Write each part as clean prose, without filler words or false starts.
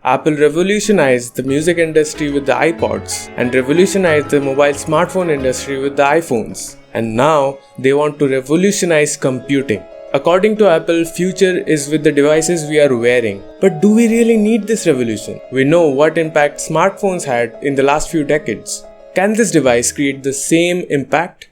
Apple revolutionized the music industry with the iPods and revolutionized the mobile smartphone industry with the iPhones. And now they want to revolutionize computing. According to Apple, future is with the devices we are wearing. But do we really need this revolution? We know what impact smartphones had in the last few decades. Can this device create the same impact?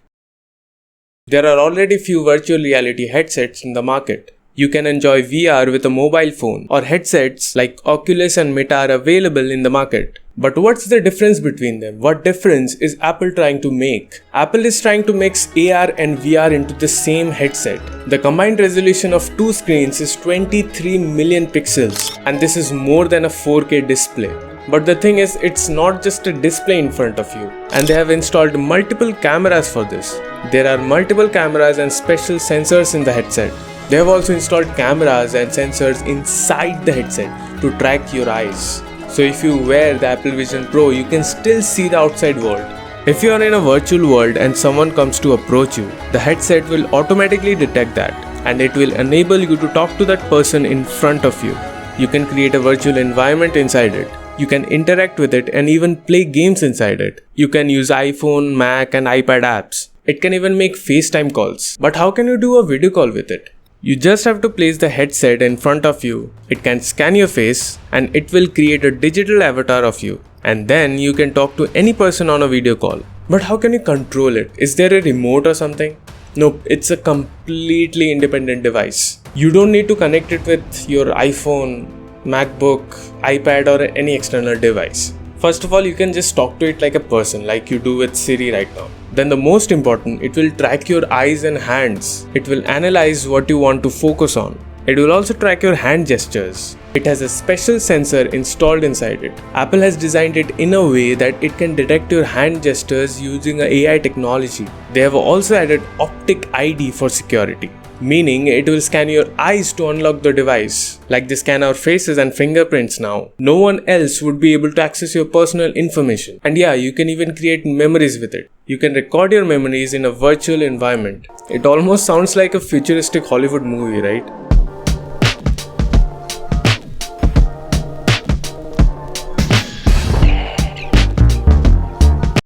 There are already few virtual reality headsets in the market. You can enjoy VR with a mobile phone, or headsets like Oculus and Meta are available in the market. But what's the difference between them? What difference is Apple trying to make? Apple is trying to mix AR and VR into the same headset. The combined resolution of two screens is 23 million pixels, and this is more than a 4K display. But the thing is, it's not just a display in front of you, and they have installed multiple cameras for this. There are multiple cameras and special sensors in the headset. They have also installed cameras and sensors inside the headset to track your eyes. So if you wear the Apple Vision Pro, you can still see the outside world. If you are in a virtual world and someone comes to approach you, the headset will automatically detect that, and it will enable you to talk to that person in front of you. You can create a virtual environment inside it. You can interact with it and even play games inside it. You can use iPhone, Mac and iPad apps. It can even make FaceTime calls. But how can you do a video call with it? You just have to place the headset in front of you. It can scan your face and it will create a digital avatar of you. And then you can talk to any person on a video call. But how can you control it? Is there a remote or something? Nope, it's a completely independent device. You don't need to connect it with your iPhone, MacBook, iPad or any external device. First of all, you can just talk to it like a person, like you do with Siri right now. Then the most important, it will track your eyes and hands. It will analyze what you want to focus on. It will also track your hand gestures. It has a special sensor installed inside it. Apple has designed it in a way that it can detect your hand gestures using AI technology. They have also added optic ID for security, meaning it will scan your eyes to unlock the device. Like they scan our faces and fingerprints now. No one else would be able to access your personal information. And yeah, you can even create memories with it. You can record your memories in a virtual environment. It almost sounds like a futuristic Hollywood movie, right?